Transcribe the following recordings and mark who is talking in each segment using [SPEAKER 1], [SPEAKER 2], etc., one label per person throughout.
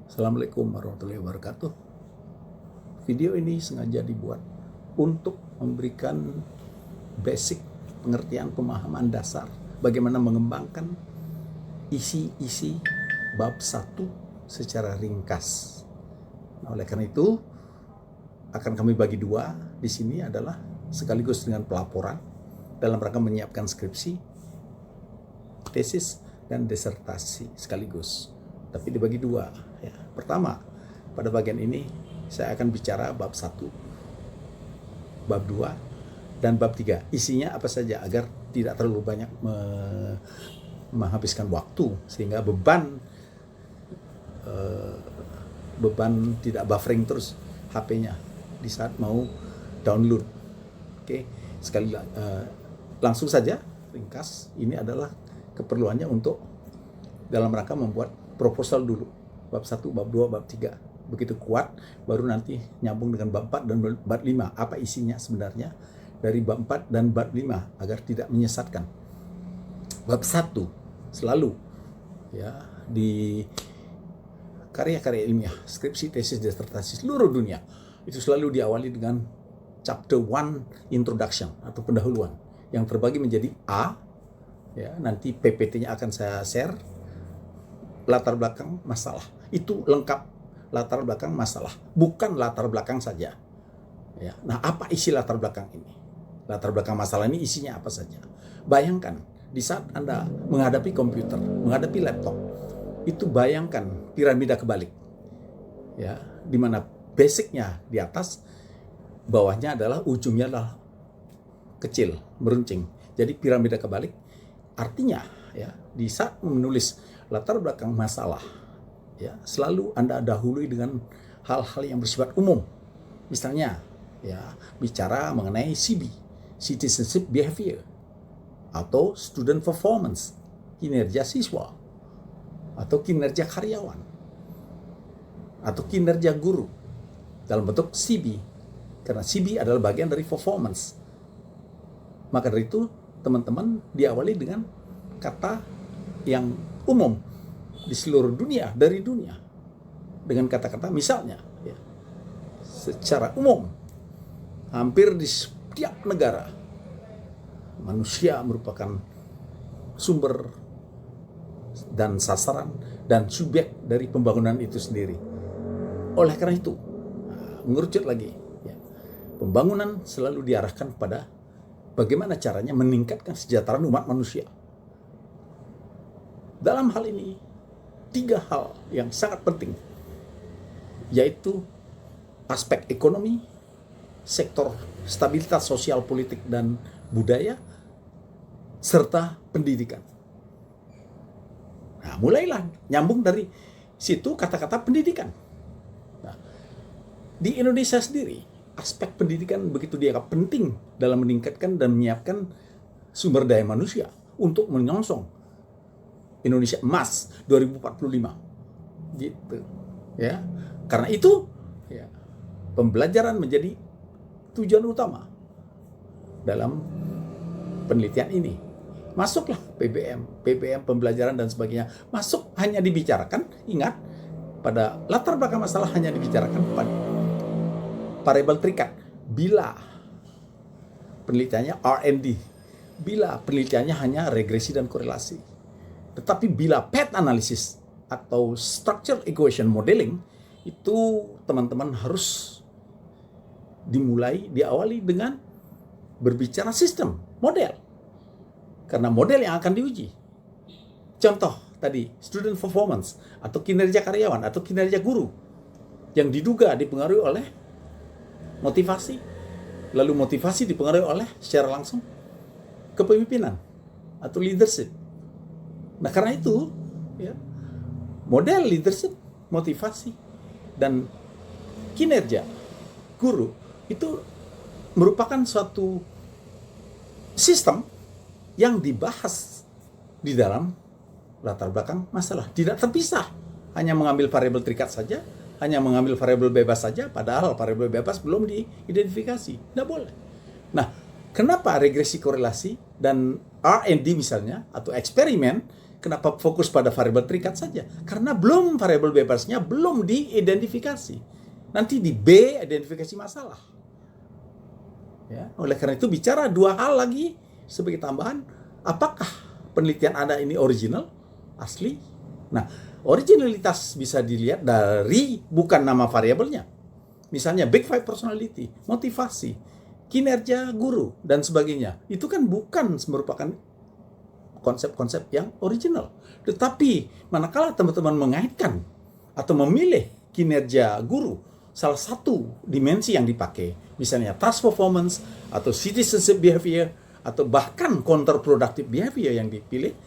[SPEAKER 1] Assalamualaikum warahmatullahi wabarakatuh. Video ini sengaja dibuat untuk memberikan basic pengertian pemahaman dasar bagaimana mengembangkan isi-isi bab 1 secara ringkas. Nah, oleh karena itu akan kami bagi dua. Di sini adalah sekaligus dengan pelaporan dalam rangka menyiapkan skripsi, tesis, dan disertasi sekaligus. Tapi dibagi dua. Ya. Pertama, pada bagian ini saya akan bicara bab 1, bab 2, dan bab 3. Isinya apa saja agar tidak terlalu banyak menghabiskan waktu sehingga beban tidak buffering terus HP-nya di saat mau download. Oke, langsung saja ringkas. Ini adalah keperluannya untuk dalam rangka membuat proposal dulu. Bab 1, bab 2, bab 3. Begitu kuat, baru nanti nyambung dengan bab 4 dan bab 5. Apa isinya sebenarnya dari bab 4 dan bab 5 agar tidak menyesatkan. Bab 1 selalu ya di karya-karya ilmiah, skripsi, tesis, disertasi seluruh dunia itu selalu diawali dengan chapter 1 introduction atau pendahuluan yang terbagi menjadi A. Ya, nanti PPT-nya akan saya share. Latar belakang masalah. Itu lengkap latar belakang masalah. Bukan latar belakang saja. Ya. Nah, apa isi latar belakang ini? Latar belakang masalah ini isinya apa saja? Bayangkan, di saat Anda menghadapi komputer, menghadapi laptop, itu bayangkan piramida kebalik. Ya, di mana basicnya di atas, bawahnya adalah ujungnya adalah kecil, meruncing. Jadi piramida kebalik artinya ya, di saat menulis latar belakang masalah ya, selalu Anda dahului dengan hal-hal yang bersifat umum. Misalnya ya, bicara mengenai CB, citizenship behavior, atau student performance, kinerja siswa, atau kinerja karyawan, atau kinerja guru dalam bentuk CB, karena CB adalah bagian dari performance. Maka dari itu teman-teman diawali dengan kata yang umum di seluruh dunia, dari dunia, dengan kata-kata misalnya ya, secara umum hampir di setiap negara manusia merupakan sumber dan sasaran dan subjek dari pembangunan itu sendiri. Oleh karena itu mengerucut lagi ya, pembangunan selalu diarahkan pada bagaimana caranya meningkatkan kesejahteraan umat manusia. Dalam hal ini, 3 hal yang sangat penting, yaitu aspek ekonomi, sektor stabilitas sosial, politik, dan budaya, serta pendidikan. Nah, mulailah nyambung dari situ kata-kata pendidikan. Nah, di Indonesia sendiri, aspek pendidikan begitu dianggap penting dalam meningkatkan dan menyiapkan sumber daya manusia untuk menyongsong Indonesia Emas 2045. Gitu. Ya. Karena itu, ya, pembelajaran menjadi tujuan utama dalam penelitian ini. Masuklah PBM pembelajaran dan sebagainya. Masuk hanya dibicarakan, ingat, pada latar belakang masalah hanya dibicarakan pada variabel terikat. Bila penelitiannya R&D, bila penelitiannya hanya regresi dan korelasi. Tetapi bila path analysis atau structure equation modeling, itu teman-teman harus diawali dengan berbicara sistem, model. Karena model yang akan diuji. Contoh tadi, student performance atau kinerja karyawan atau kinerja guru yang diduga dipengaruhi oleh motivasi, lalu motivasi dipengaruhi oleh secara langsung kepemimpinan atau leadership. Nah, karena itu ya, model leadership, motivasi, dan kinerja guru itu merupakan suatu sistem yang dibahas di dalam latar belakang masalah. Tidak terpisah, hanya mengambil variabel terikat saja, hanya mengambil variabel bebas saja, padahal variabel bebas belum diidentifikasi. Tidak boleh. Nah, kenapa regresi korelasi dan R&D misalnya, atau eksperimen, Kenapa fokus pada variabel terikat saja? Karena belum variabel bebasnya belum diidentifikasi. Nanti di B identifikasi masalah. Ya, oleh karena itu bicara dua hal lagi sebagai tambahan. Apakah penelitian Anda ini original, asli? Nah, originalitas bisa dilihat dari bukan nama variabelnya. Misalnya Big Five personality, motivasi, kinerja guru, dan sebagainya. Itu kan bukan merupakan konsep-konsep yang original. Tetapi manakala teman-teman mengaitkan atau memilih kinerja guru, salah satu dimensi yang dipakai, misalnya task performance atau citizenship behavior, atau bahkan counterproductive behavior yang dipilih,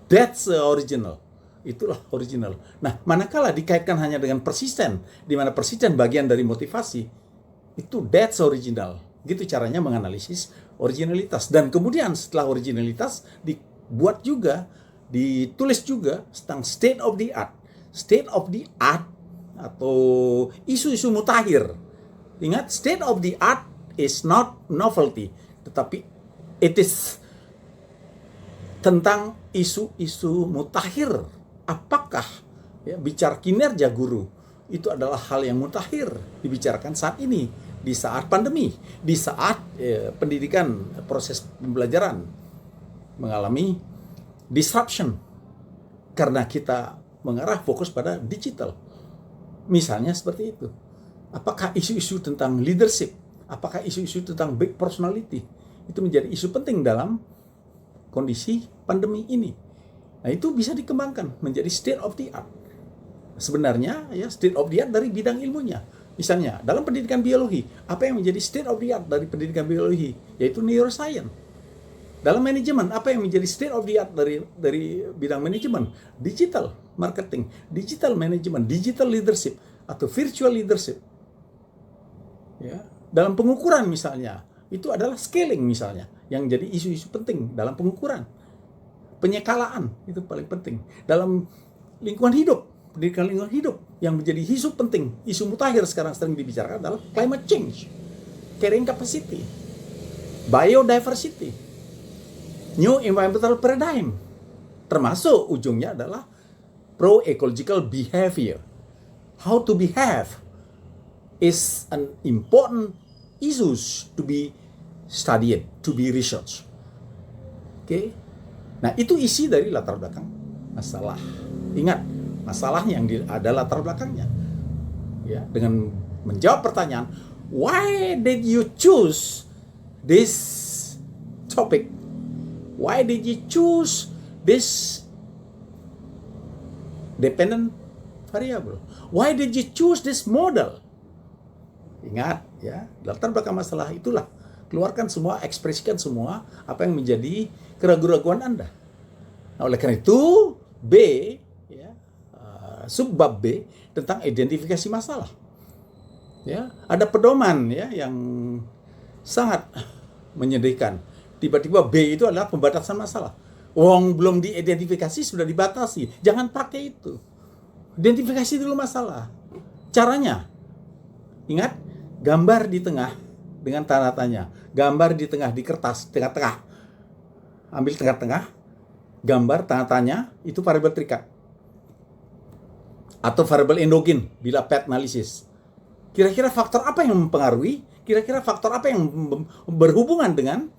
[SPEAKER 1] that's original. Itulah original. Nah, manakala dikaitkan hanya dengan persisten, di mana persisten bagian dari motivasi, itu that's original. Gitu caranya menganalisis originalitas. Dan kemudian setelah originalitas, dibuat juga, ditulis juga tentang state of the art. State of the art atau isu-isu mutakhir. Ingat, state of the art is not novelty, tetapi it is tentang isu-isu mutakhir. Apakah bicara kinerja guru itu adalah hal yang mutakhir dibicarakan saat ini, di saat pandemi, di saat pendidikan, proses pembelajaran mengalami disruption karena kita mengarah fokus pada digital. Misalnya seperti itu. Apakah isu-isu tentang leadership, apakah isu-isu tentang big personality itu menjadi isu penting dalam kondisi pandemi ini? Nah, itu bisa dikembangkan menjadi state of the art. Sebenarnya ya state of the art dari bidang ilmunya. Misalnya dalam pendidikan biologi, apa yang menjadi state of the art dari pendidikan biologi? Yaitu neuroscience. Dalam manajemen, apa yang menjadi state of the art dari bidang manajemen? Digital marketing, digital management, digital leadership atau virtual leadership. Ya, dalam pengukuran misalnya, itu adalah scaling misalnya yang jadi isu-isu penting dalam pengukuran. Penyekalaan itu paling penting. Dalam lingkungan hidup, pendidikan lingkungan hidup yang menjadi isu penting, isu mutakhir sekarang sering dibicarakan adalah climate change, carrying capacity, biodiversity, new environmental paradigm, termasuk ujungnya adalah pro-ecological behavior. How to behave is an important issues to be studied, to be researched. Okay? Nah, itu isi dari latar belakang masalah. Ingat, masalahnya yang ada latar belakangnya. Ya, dengan menjawab pertanyaan, why did you choose this topic? Why did you choose this dependent variable? Why did you choose this model? Ingat, ya, latar belakang masalah itulah. Keluarkan semua, ekspresikan semua apa yang menjadi keraguan-keraguan Anda. Nah, oleh karena itu, B, ya, subbab B tentang identifikasi masalah. Ya, ada pedoman ya yang sangat menyedihkan. Tiba-tiba B itu adalah pembatasan masalah. Wong belum diidentifikasi sudah dibatasi. Jangan pakai itu. Identifikasi dulu masalah. Caranya, ingat, gambar di tengah dengan tanda tanya. Gambar di tengah, di kertas, tengah-tengah. Ambil tengah-tengah, gambar tanda tanya, itu variabel terikat. Atau variabel endogen, bila path analisis. Kira-kira faktor apa yang mempengaruhi? Kira-kira faktor apa yang berhubungan dengan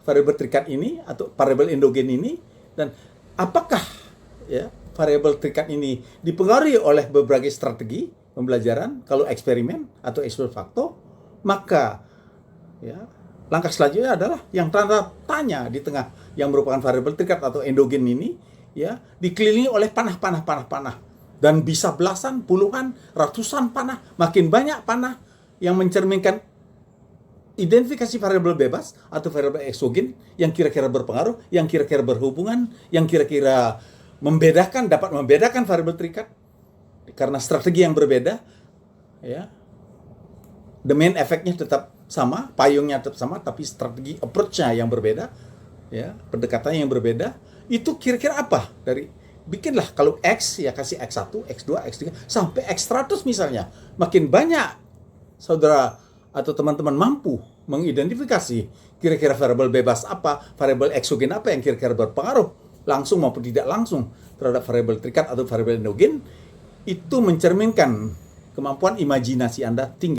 [SPEAKER 1] variabel terikat ini atau variabel endogen ini? Dan apakah ya variabel terikat ini dipengaruhi oleh berbagai strategi pembelajaran? Kalau eksperimen atau ekspor faktor, maka ya langkah selanjutnya adalah yang tanda tanya di tengah yang merupakan variabel terikat atau endogen ini ya dikelilingi oleh panah dan bisa belasan, puluhan, ratusan panah, makin banyak panah yang mencerminkan identifikasi variabel bebas atau variabel eksogen yang kira-kira berpengaruh, yang kira-kira berhubungan, yang kira-kira dapat membedakan variabel terikat karena strategi yang berbeda ya. The main efeknya tetap sama, payungnya tetap sama, tapi strategi approach-nya yang berbeda, ya, pendekatannya yang berbeda. Itu kira-kira apa? Bikinlah kalau X, ya kasih X1, X2, X3, sampai X100 misalnya. Makin banyak saudara atau teman-teman mampu mengidentifikasi kira-kira variabel bebas apa, variabel eksogen apa yang kira-kira berpengaruh. langsung maupun tidak langsung terhadap variabel terikat atau variabel endogen, itu mencerminkan kemampuan imajinasi Anda tinggi.